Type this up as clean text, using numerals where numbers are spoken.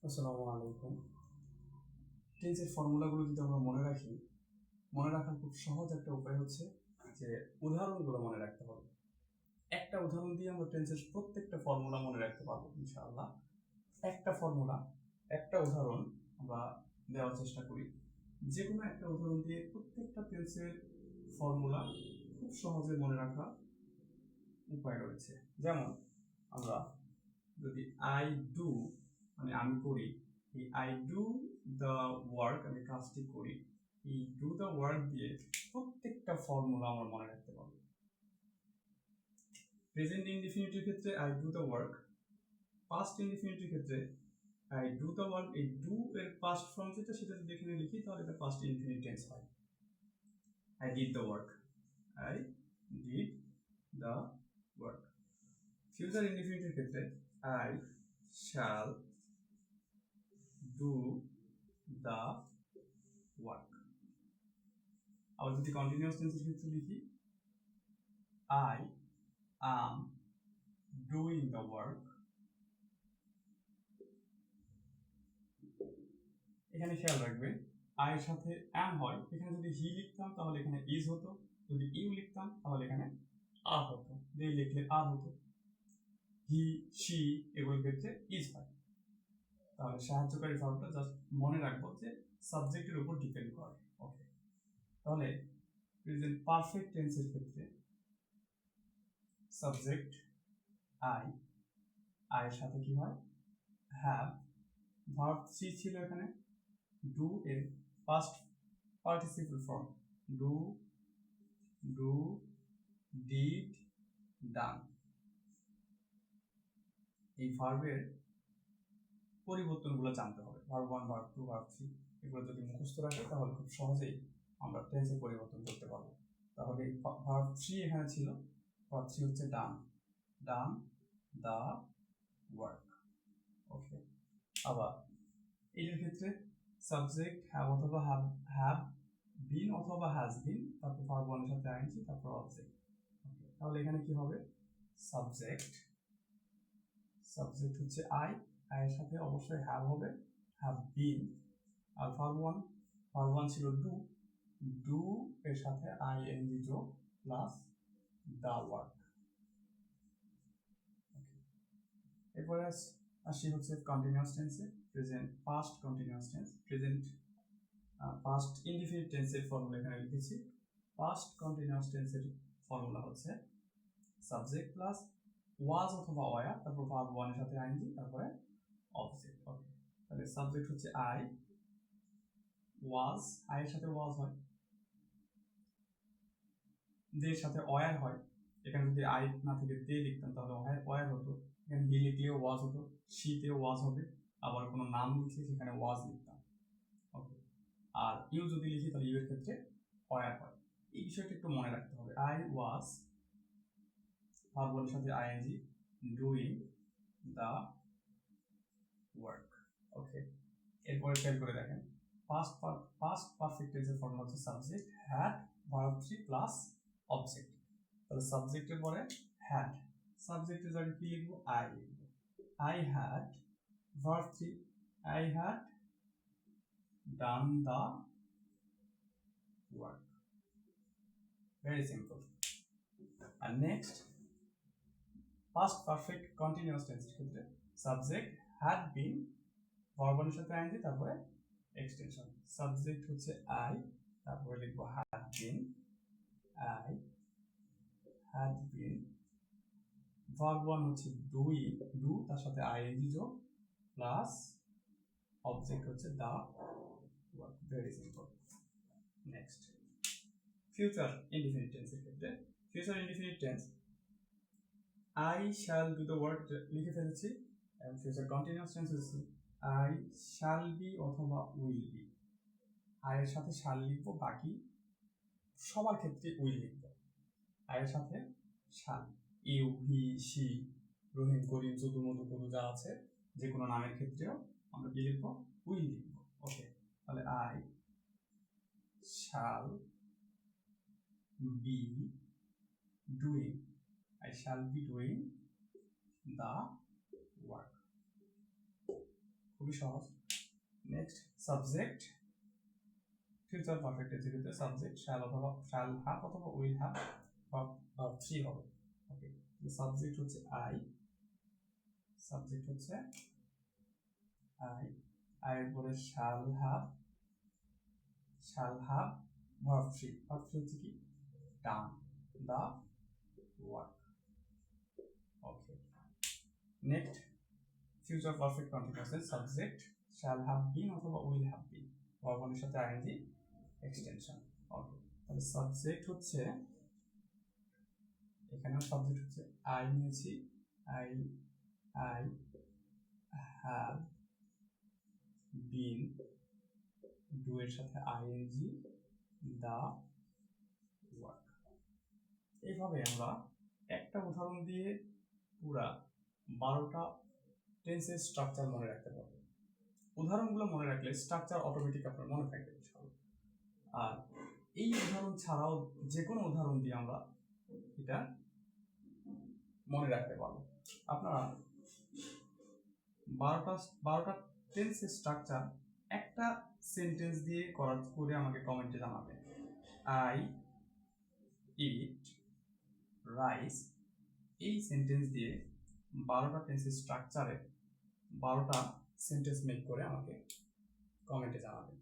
আসসালামু আলাইকুম। টেন্সের ফর্মুলাগুলো যদি আমরা মনে রাখি, মনে রাখার খুব সহজ একটা উপায় হচ্ছে যে উদাহরণগুলো মনে রাখতে হবে। একটা উদাহরণ দিয়ে আমরা টেন্সের প্রত্যেকটা ফর্মুলা মনে রাখতে পারবো ইনশাআল্লাহ। একটা ফর্মুলা, একটা উদাহরণ আমরা দেওয়ার চেষ্টা করি। যে কোনো একটা উদাহরণ দিয়ে প্রত্যেকটা টেন্সের ফর্মুলা খুব সহজে মনে রাখা উপায় রয়েছে। যেমন আমরা যদি আই ডু মানে আমি করি, এই আই ডু দ্য ওয়ার্ক আমি কাজটি করি, এই ডু দ্য ওয়ার্ক দিয়ে প্রত্যেকটা ফর্মুলা আমরা মনে রাখতে পারবো। প্রেজেন্ট ইনডিফিনিটির ক্ষেত্রে I do the work, past ইনডিফিনিটির ক্ষেত্রে আই ডু দ্য ওয়ার্ক, এই ডু এর পাস্ট ফর্ম যেটা সেটা যদি এখানে লিখি তাহলে এটা পাস্ট ইনডিফিনিট টেন্স হয়। I did the work, I did the work. Future ইনডিফিনিটির ক্ষেত্রে I shall do the work. আবার যদি কন্টিনিউয়াস টেন্সের ক্ষেত্রে লিখি I am doing the work, এখানে খেয়াল রাখবেন আই এর সাথে am হয়, এখানে যদি হি লিখতাম তাহলে এখানে ইজ হতো, যদি ইউ লিখতাম তাহলে এখানে আর হতো, দে লিখলে আর হতো, হি শি এগুলোর ক্ষেত্রে ইজ হয়। তাহলে সাহায্যকারী ভার্বটা জাস্ট মনে রাখবো যে সাবজেক্টের উপর ডিপেন্ড করে। ওকে, তাহলে প্রেজেন্ট পারফেক্ট টেন্সের ক্ষেত্রে সাবজেক্ট আই, আই এর সাথে কি হয় হ্যাভ, ভার্ব সি ছিল এখানে, ডু এর past participle form do, do, did, done. এই ভার্বের পরিবর্তনগুলো জানতে হবে, ভার্ব 1, ভার্ব 2, ভার্ব 3 এগুলো যদি মুখস্থ রাখি তাহলে খুব সহজেই আমরা টেন্সে পরিবর্তন করতে পারবো। তাহলে ভার্ব 3 এখানে ছিল, ভার্ব 3 হচ্ছে ডান, ডান দা ওয়ার্ক। ওকে, আবার এটার ক্ষেত্রে সাবজেক্ট হ্যাভ অথবা হ্যাভ বিন অথবা হ্যাজ বিন, তারপর ভার্ব 1 এর সাথে আইএনজি, তারপর অবজেক্ট। ওকে, তাহলে এখানে কি হবে সাবজেক্ট, সাবজেক্ট হচ্ছে আই, আই এর সাথে অবশ্যই হ্যাভ হবে, হ্যাভ বিন। আর ভার্ব 1, ভার্ব 1 ছিল ডু, ডু এর সাথে আইএনজি যোগ প্লাস দা ওয়ার্ক। ওকে, এরপরে আসি হচ্ছে কন্টিনিউয়াস টেন্সে, present past continuous tense. Present past indefinite টেন্সের ফর্মুলা এখানে লিখেছি। পাস্ট কন্টিনিউয়াস টেন্সের ফর্মুলা হচ্ছে সাবজেক্ট প্লাস ওয়াজ অথবা ওয়ার, তারপর ভার্ব 1 এর সাথে আইএনজি, তারপরে অবজেক্ট। ওকে, তাহলে সাবজেক্ট হচ্ছে আই, ওয়াজ আই এর সাথে ওয়াজ হয়, দে এর সাথে ওয়ার হয়, এখানে যদি আই না থেকে দে লিখতাম তাহলে ওয়ার হতো, এখানে হি লিখলেও ওয়াজ হতো, শি তে ওয়াজ হবে, আবার কোনো নাম লিখলে সেখানে ওয়াজ লিখতাম। ওকে, আর ইউ যদি লিখি তাহলে ইউ এর ক্ষেত্রে ওয়ার হয়। এই বিষয়টা একটু মনে রাখতে হবে। আই ওয়াজ ভার্ব 1 এর সাথে আইএনজি ডুইং দা ওয়ার্ক। ওকে, এরপরে খেয়াল করে দেখেন পাস্ট পারফেক্ট টেন্সের ফর্মুলা হচ্ছে subject had verb 3 plus object. তাহলে সাবজেক্টের পরে হ্যাড, সাবজেক্টের জায়গায় কি লিখবো আই লিখবো, I had verb 3, I had done the work. Very simple. আর নেক্সট পাস্ট পারফেক্ট কন্টিনিউয়াস টেন্সের ক্ষেত্রে সাবজেক্ট হ্যাড বিন, ভার্ব 1 এর সাথে আইএনজি, তারপরে এক্সটেনশন। সাবজেক্ট হচ্ছে আই, তারপরে লিখবো had been, I had been, verb 1 হচ্ছে ডুই, ডু তার সাথে আইএনজি যোগ প্লাস অবজেক্ট হচ্ছে the work. Very simple. Next future indefinite টেন্সের ক্ষেত্রে, future indefinite tense I shall do the work লিখে ফেলেছি, এবং ফিউচার কন্টিনিউয়াস টেন্স হচ্ছে আই শ্যাল বি অথবা উইল বি। আই এর সাথে শ্যাল লিখবো, বাকি সবার ক্ষেত্রে উইল লিখবো। আই এর সাথে শ্যাল, ইউ হি শি রহিম করিম যদু মধু তরু যা আছে যে কোনো নামের ক্ষেত্রেও আমরা কি লিখবো উইল লিখবো। ওকে, তাহলে I shall be doing, I shall be doing the work। খুব খুবই সহজ। নেক্সট সাবজেক্ট ফিউচার পারফেক্ট টেন্সের ক্ষেত্রে সাবজেক্ট শ্যাল অথবা শ্যাল হ্যাভ অথবা উইল হ্যাভ বা ভার্ব 3 হবে। ওকে, সাবজেক্ট হচ্ছে আই, সাবজেক্ট হচ্ছে আই, আই এর পরে শ্যাল হ্যাভ ভার্ব 3 হচ্ছে কি done the work. Okay, next future perfect continuous tense subject shall have been অথবা উইল হ্যাভ বিন, ভার্বের সাথে আইএনজি এক্সটেনশন। ওকে, তাহলে সাবজেক্ট হচ্ছে এখানেও সাবজেক্ট হচ্ছে আই নিয়েছি, I I have been, do এর সাথে আইএনজি দা ওয়ার্ক। এইভাবে আমরা একটা উদাহরণ দিয়ে পুরা 12টা টেন্সের স্ট্রাকচার মনে রাখতে পারবো। উদাহরণগুলো মনে রাখলে স্ট্রাকচার অটোমেটিক আপনার মনে থাকবে। আর এই উদাহরণ ছাড়াও যে কোনো উদাহরণ দিয়ে আমরা এটা মনে রাখতে পারবো। আপনারা 12টা টেন্সের স্ট্রাকচার একটা সেন্টেন্স দিয়ে করে আমাকে কমেন্টে জানাবেন। আই ইট রাইস, এই সেন্টেন্স দিয়ে 12টা টেন্সের স্ট্রাকচারে 12টা সেন্টেন্স মেক করে আমাকে কমেন্টে জানাবেন।